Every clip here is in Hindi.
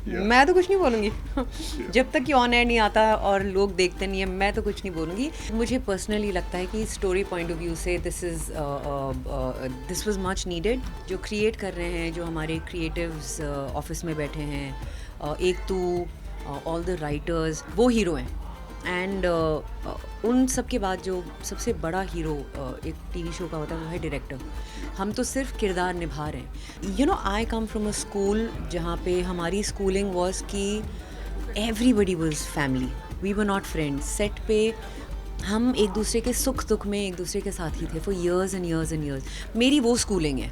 मैं तो कुछ नहीं बोलूँगी जब तक कि ऑन एयर नहीं आता और लोग देखते नहीं है, मैं तो कुछ नहीं बोलूँगी। मुझे पर्सनली लगता है कि स्टोरी पॉइंट ऑफ व्यू से दिस वाज मच नीडेड। जो क्रिएट कर रहे हैं, जो हमारे क्रिएटिव्स ऑफिस में बैठे हैं, एक तू, ऑल द राइटर्स, वो हीरो हैं। एंड उन सब के बाद जो सबसे बड़ा हीरो एक टीवी शो का होता है वो है डायरेक्टर। हम तो सिर्फ किरदार निभा रहे हैं। You know, I come from a school जहाँ पे हमारी स्कूलिंग वॉज कि everybody was family, we were not friends. Set पे हम एक दूसरे के सुख दुख में एक दूसरे के साथ ही थे for years and years and years. मेरी वो स्कूलिंग है।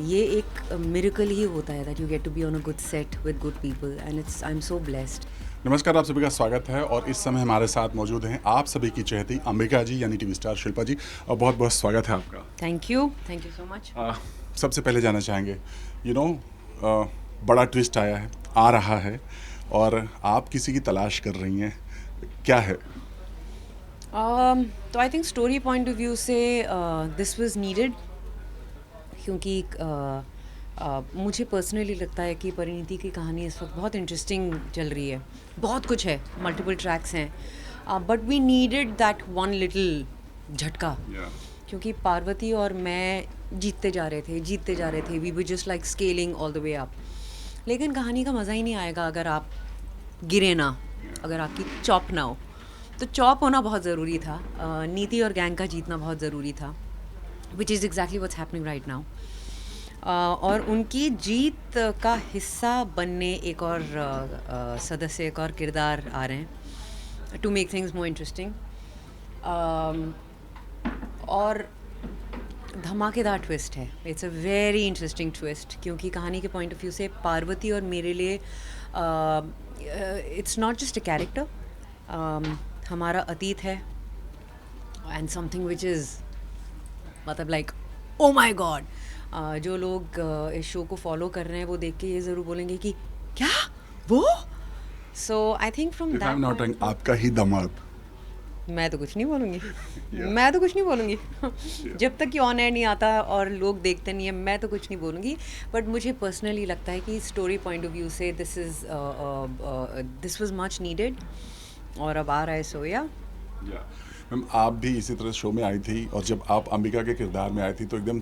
ये एक मिरेकल ही होता है that you get to be on a good set with good people and it's I am so blessed. नमस्कार, आप सभी का स्वागत है और इस समय हमारे साथ मौजूद हैं आप सभी की चहेती अंबिका जी यानी टीवी स्टार शिल्पा जी। और बहुत बहुत स्वागत है आपका। Thank you so much. सबसे पहले जानना चाहेंगे, बड़ा ट्विस्ट आया है, आ रहा है और आप किसी की तलाश कर रही हैं, क्या है? तो I think story point of view से दिस वाज नीडेड, क्योंकि मुझे पर्सनली लगता है कि परिणीति की कहानी इस वक्त बहुत इंटरेस्टिंग चल रही है। बहुत कुछ है, मल्टीपल ट्रैक्स हैं, but we needed that one little झटका। क्योंकि पार्वती और मैं जीतते जा रहे थे, we were just like scaling all the way up. लेकिन कहानी का मज़ा ही नहीं आएगा अगर आप गिरे ना, अगर आपकी चॉप ना हो। तो चॉप होना बहुत ज़रूरी था, नीति और गैंग का जीतना बहुत ज़रूरी था, which is exactly what's happening right now. और उनकी जीत का हिस्सा बनने एक और सदस्य, एक और किरदार आ रहे हैं to make things more interesting. और धमाकेदार ट्विस्ट है, it's a very interesting twist, क्योंकि कहानी के पॉइंट ऑफ व्यू से पार्वती और मेरे लिए it's not just a character, हमारा अतीत है एंड समथिंग विच इज़ मतलब लाइक ओ माई गॉड। जो लोग इस शो को फॉलो कर रहे हैं वो देख के ये ज़रूर बोलेंगे कि क्या वो। So I think from If I'm not wrong, that आपका ही दामाद। मैं तो कुछ नहीं बोलूँगी जब तक कि ऑन एयर नहीं आता और लोग देखते नहीं है, मैं तो कुछ नहीं बोलूँगी। बट मुझे पर्सनली लगता है कि स्टोरी पॉइंट ऑफ व्यू से दिस वाज मच नीडेड और अब आ रहा है। सो या मैम, आप भी इसी तरह शो में आई थी और जब आप अंबिका के किरदार में आई थी तो एकदम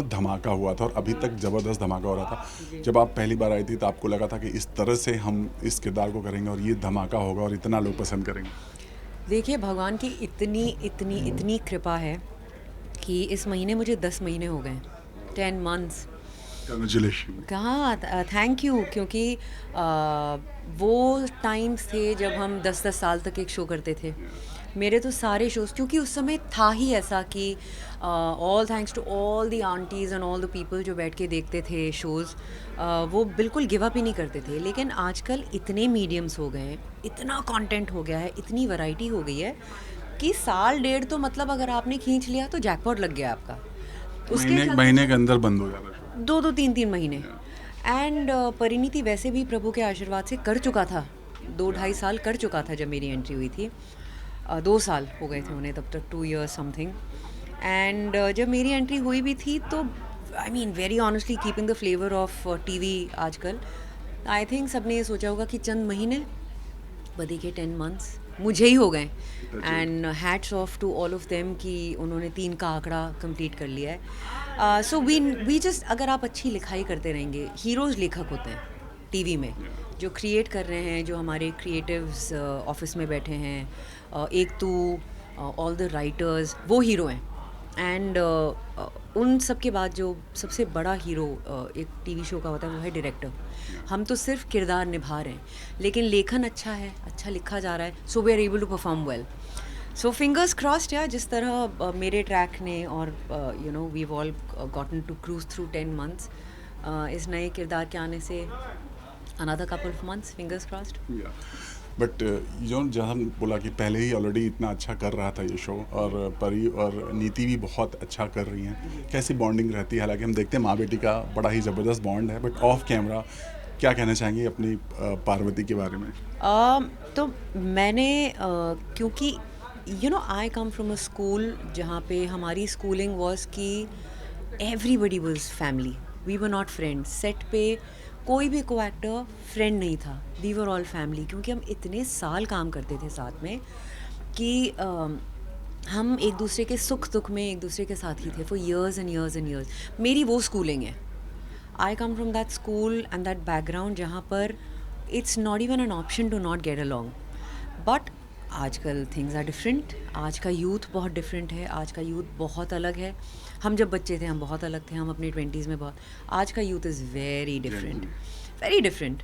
धमाका हुआ था और अभी तक ज़बरदस्त धमाका हो रहा था। जब आप पहली बार आई थी तो आपको लगा था कि इस तरह से हम इस किरदार को करेंगे और ये धमाका होगा और इतना लोग पसंद करेंगे? देखिए, भगवान की इतनी कृपा है कि इस महीने मुझे 10 महीने हो गए, 10 मंथ्स। कंग्रेचुलेशन। कहाँ, थैंक यू। क्योंकि वो टाइम्स थे जब हम 10-10 साल तक एक शो करते थे। मेरे तो सारे शोज़, क्योंकि उस समय था ही ऐसा कि all thanks to all the aunties and all the people जो बैठ के देखते थे शोज़, वो बिल्कुल गिव अप ही नहीं करते थे। लेकिन आजकल इतने मीडियम्स हो गए हैं, इतना कंटेंट हो गया है, इतनी वैरायटी हो गई है कि साल डेढ़ तो मतलब अगर आपने खींच लिया तो जैकपॉट लग गया आपका। महीने के अंदर बंद हो जाता है। 2-2 3-3 महीने। एंड परिणीति वैसे भी प्रभु के आशीर्वाद से कर चुका था, 2-2.5 साल कर चुका था जब मेरी एंट्री हुई थी। 2 साल हो गए थे उन्हें तब तक, 2 years समथिंग। एंड जब मेरी एंट्री हुई भी थी तो I mean very honestly keeping the flavour of TV आजकल, आई थिंक सबने ये सोचा होगा कि चंद महीने, but देखिए 10 मंथ्स मुझे ही हो गए। And hats off to all of them कि उन्होंने 3 का आंकड़ा कंप्लीट कर लिया है। सो वी जस्ट, अगर आप अच्छी लिखाई करते रहेंगे, हीरोज़ लेखक होते हैं टीवी में, जो क्रिएट कर रहे हैं, जो हमारे क्रिएटिव्स ऑफिस में बैठे हैं, एक तू, ऑल द राइटर्स, वो हीरो हैं। एंड उन सब के बाद जो सबसे बड़ा हीरो एक टीवी शो का होता है वो है डायरेक्टर। हम तो सिर्फ किरदार निभा रहे हैं, लेकिन लेखन अच्छा है, अच्छा लिखा जा रहा है, so we are able to perform well. So fingers crossed यार, जिस तरह मेरे ट्रैक ने और we all gotten to cruise through 10 months, इस नए किरदार के आने से another couple of months, fingers crossed. But जहाँ हम बोला कि पहले ही ऑलरेडी इतना अच्छा कर रहा था ये शो और परी और नीति भी बहुत अच्छा कर रही हैं, कैसी बॉन्डिंग रहती है? हालांकि हम देखते हैं माँ बेटी का बड़ा ही ज़बरदस्त बॉन्ड है, बट ऑफ कैमरा क्या कहना चाहेंगे अपनी पार्वती के बारे में? तो मैंने क्योंकि आई कम फ्रॉम अ स्कूल जहाँ पे हमारी स्कूलिंग वॉज कि everybody was family, we were not friends. Set पे कोई भी को एक्टर फ्रेंड नहीं था, वी वर ऑल फैमिली, क्योंकि हम इतने साल काम करते थे साथ में कि हम एक दूसरे के सुख दुख में एक दूसरे के साथ ही थे for years and years and years. मेरी वो स्कूलिंग है. I come from that school and that background जहाँ पर it's not even an option to not get along. But आजकल थिंग्स आर डिफरेंट. आज का यूथ बहुत डिफरेंट है. आज का यूथ बहुत अलग है. हम जब बच्चे थे हम बहुत अलग थे. हम अपने 20s में बहुत. आज का youth is very different, very different.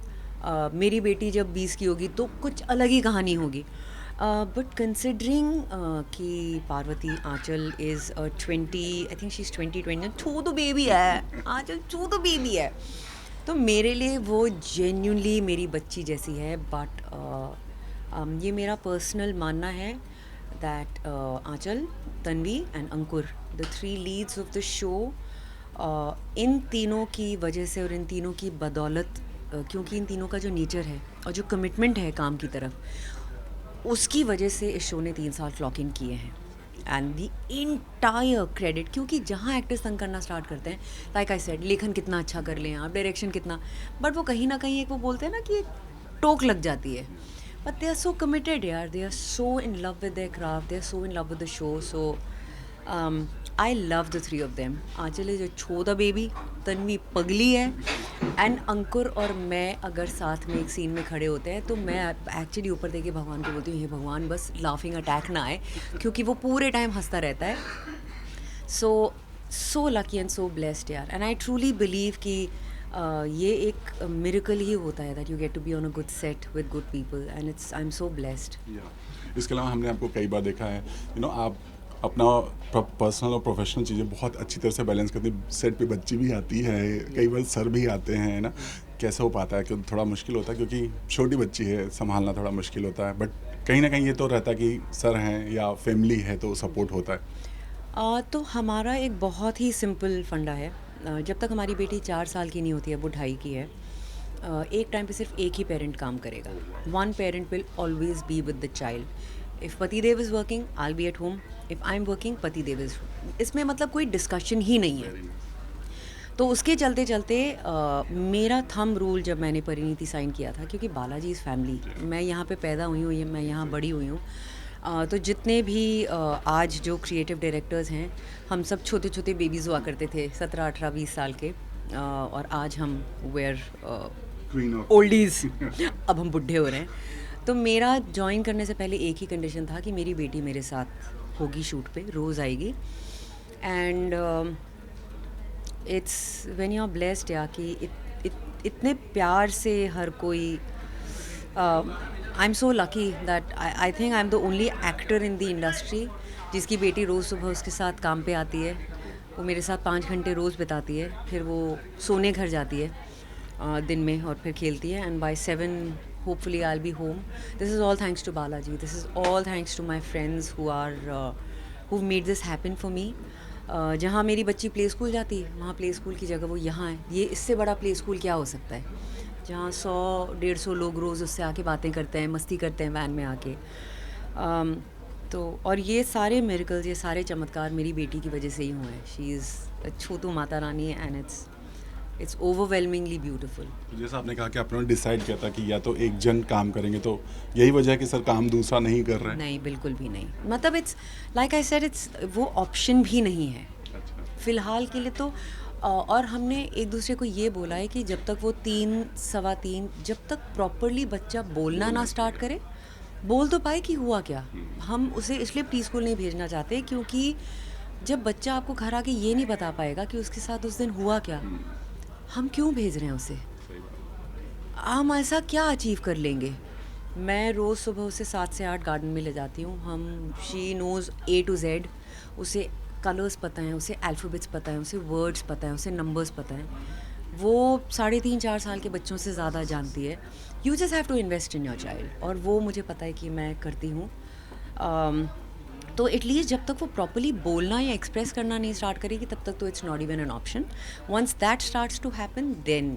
मेरी बेटी जब 20 की होगी तो कुछ अलग ही कहानी होगी. बट कंसिडरिंग कि Parvati Aanchal is 20, I think she is 20, छू तो बेबी है. आंचल छू तो बेबी है. तो मेरे लिए वो जेन्यूनली मेरी बच्ची जैसी है. बट ये मेरा पर्सनल मानना है that Aanchal, Tanvi and Ankur, the 3 leads of the show, इन तीनों की वजह से और इन तीनों की बदौलत, क्योंकि इन तीनों का जो नेचर है और जो कमिटमेंट है काम की तरफ, उसकी वजह से इस शो ने 3 साल क्लॉक इन किए हैं. एंड द इंटायर क्रेडिट, क्योंकि जहाँ एक्टर्स तंग करना स्टार्ट करते हैं, लाइक आई सेड, लेखन कितना अच्छा कर लें आप, डायरेक्शन कितना, बट वो कहीं ना कहीं एक वो बोलते हैं ना कि एक टोक लग जाती है. But they are so committed यार, they are so in love with their craft, they are so in love with the show. So I love the 3 of them. Aanchal जो छोटा बेबी, तन्वी पगली है, एंड अंकुर और मैं अगर साथ में एक सीन में खड़े होते हैं तो मैं एक्चुअली ऊपर देके भगवान को बोलती हूँ, हे भगवान बस लाफिंग अटैक ना आए, क्योंकि वो पूरे टाइम हंसता रहता है. So lucky and so blessed यार. एंड आई ट्रूली बिलीव कि ये एक मिरेकल ही होता है that you get to be on a good set with good people, and it's I am so blessed. इसके अलावा हमने आपको कई बार देखा है, आप अपना पर्सनल और प्रोफेशनल चीज़ें बहुत अच्छी तरह से बैलेंस करती हैं. सेट पे बच्ची भी आती है, कई बार सर भी आते हैं ना. कैसे हो पाता है? कि थोड़ा मुश्किल होता है क्योंकि छोटी बच्ची है, संभालना थोड़ा मुश्किल होता है, बट कहीं ना कहीं ये तो रहता है कि सर हैं या फैमिली है तो सपोर्ट होता है. तो हमारा एक बहुत ही सिंपल फंडा है. जब तक हमारी बेटी 4 साल की नहीं होती है, वो 2.5 की है, एक टाइम पे सिर्फ एक ही पेरेंट काम करेगा. One parent will always be with the child. If पति देव is working, I will be at home. If I am working, पति देव इज़. इसमें मतलब कोई डिस्कशन ही नहीं है. तो उसके चलते चलते मेरा थंब रूल जब मैंने परिणीति साइन किया था, क्योंकि बालाजी इज़ फैमिली, मैं यहाँ पे पैदा हुई हूँ, मैं यहाँ बड़ी हुई हूँ. तो जितने भी आज जो क्रिएटिव डायरेक्टर्स हैं, हम सब छोटे छोटे बेबीज़ हुआ करते थे, 17, 18, 20 साल के, और आज हम वेयर ओल्डीज़. अब हम बुढ़े हो रहे हैं. तो मेरा ज्वाइन करने से पहले एक ही कंडीशन था कि मेरी बेटी मेरे साथ होगी शूट पे, रोज़ आएगी. And it's when you are blessed या कि इतने प्यार से हर कोई. I am so lucky that I think I am the only actor in the industry जिसकी बेटी रोज़ सुबह उसके साथ काम पे आती है. वो मेरे साथ 5 घंटे रोज़ बिताती है, फिर वो सोने घर जाती है दिन में और फिर खेलती है. And by 7 hopefully I'll be home. This is all thanks to Balaji. This is all thanks to my friends who've made this happen for me. जहाँ मेरी बच्ची प्ले स्कूल जाती है, वहाँ प्ले स्कूल की जगह वो यहाँ है. ये इससे बड़ा प्ले स्कूल क्या हो सकता है, जहाँ 100-150 लोग रोज़ उससे आके बातें करते हैं, मस्ती करते हैं वैन में आके. तो और ये सारे मिरेकल्स, ये सारे चमत्कार मेरी बेटी की वजह से ही हुए हैं. She is Chhotu Mata Rani and it's overwhelmingly beautiful. जैसा आपने कहा कि आपने डिसाइड किया था कि या तो एक जन काम करेंगे, तो यही वजह है कि सर काम दूसरा नहीं कर रहे हैं? नहीं, बिल्कुल भी नहीं. मतलब it's like I said, it's वो ऑप्शन भी नहीं है फ़िलहाल के लिए तो. और हमने एक दूसरे को ये बोला है कि जब तक वो 3, सवा 3, जब तक प्रॉपरली बच्चा बोलना ना स्टार्ट करे, बोल तो पाए कि हुआ क्या. हम उसे इसलिए प्री स्कूल नहीं भेजना चाहते क्योंकि जब बच्चा आपको घर आके ये नहीं बता पाएगा कि उसके साथ उस दिन हुआ क्या, हम क्यों भेज रहे हैं उसे. हम ऐसा क्या अचीव कर लेंगे. मैं रोज़ सुबह उसे 7 से 8 गार्डन में ले जाती हूँ. She knows A to Z. उसे कलर्स पता हैं, उसे अल्फ़ाबेट्स पता हैं, उसे वर्ड्स पता हैं, उसे नंबर्स पता हैं. वो 3.5-4 साल के बच्चों से ज़्यादा जानती है. You just have to invest in your child, और वो मुझे पता है कि मैं करती हूँ. तो एटलीस्ट जब तक वो प्रॉपर्ली बोलना या एक्सप्रेस करना नहीं स्टार्ट करेगी, तब तक तो it's not even an option. Once that starts to happen, then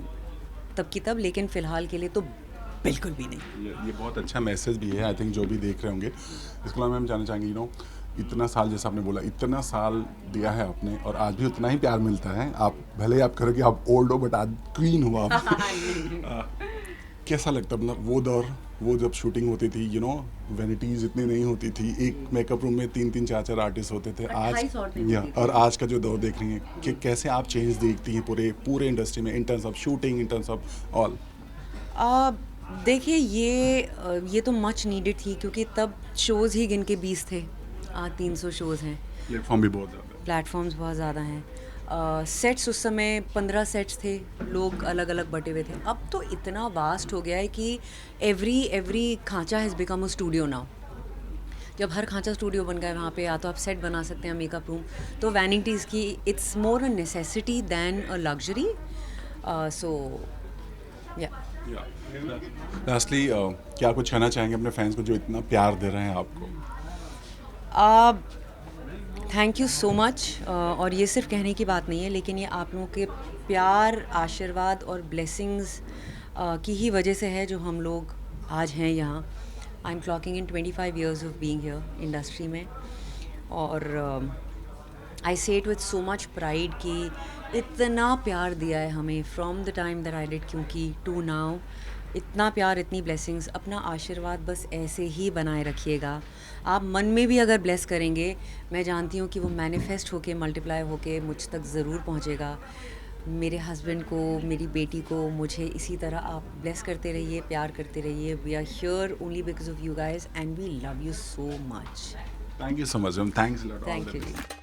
तब की तब. लेकिन फ़िलहाल के लिए तो बिल्कुल भी नहीं. ये बहुत अच्छा मैसेज भी है, आई थिंक जो भी देख रहे होंगे. इसके अलावा मैम जानना चाहेंगे इतना साल, जैसा आपने बोला, इतना साल दिया है आपने और आज भी उतना ही प्यार मिलता है। आप भले ही आप करो कि आप ओल्ड हो बट आज क्वीन हो आप। कैसा लगता मतलब वो दौर, वो जब शूटिंग होती थी, यू नो वैनिटीज इतनी नहीं होती थी, एक मेकअप रूम में 3-3 4-4 आर्टिस्ट होते थे, आज 28 औरतें या होती थी। और आज का जो दौर देख रही हैं कि कैसे आप चेंज देखती हैं पूरे पूरे इंडस्ट्री में in terms of shooting, in terms of all? देखिए ये तो मच नीडेड थी क्योंकि तब शोज़ ही गिन के 20 थे, आज 300 शोज़ हैं, प्लेटफॉर्म भी बहुत ज़्यादा है। प्लेटफॉर्म्स बहुत ज़्यादा हैं। सेट्स उस समय 15 सेट्स थे, लोग अलग अलग बटे हुए थे। अब तो इतना वास्ट हो गया है कि एवरी खांचा has become a studio now. जब हर खांचा स्टूडियो बन गया है, वहाँ पे या तो आप सेट बना सकते हैं, मेकअप रूम, तो वैनिटीज़ की it's more a necessity than a luxury. So या लास्टली क्या कुछ कहना चाहेंगे अपने फैंस को जो इतना प्यार दे रहे हैं आपको? Thank you so much. और ये सिर्फ कहने की बात नहीं है, लेकिन ये आप लोगों के प्यार, आशीर्वाद और ब्लेसिंग्स की ही वजह से है जो हम लोग आज हैं यहाँ। I am clocking in 25 years of being here industry में, और आई से it with so much pride कि इतना प्यार दिया है हमें from the time that I did क्योंकि टू नाउ। इतना प्यार, इतनी ब्लेसिंग्स, अपना आशीर्वाद बस ऐसे ही बनाए रखिएगा। आप मन में भी अगर ब्लेस करेंगे, मैं जानती हूँ कि वो मैनिफेस्ट होके, मल्टीप्लाई होके मुझ तक ज़रूर पहुँचेगा। मेरे हस्बैंड को, मेरी बेटी को, मुझे इसी तरह आप ब्लेस करते रहिए, प्यार करते रहिए। We are here only because of you guys and we love you so much. Thank you so much ma'am, thanks a lot. Thank you ji.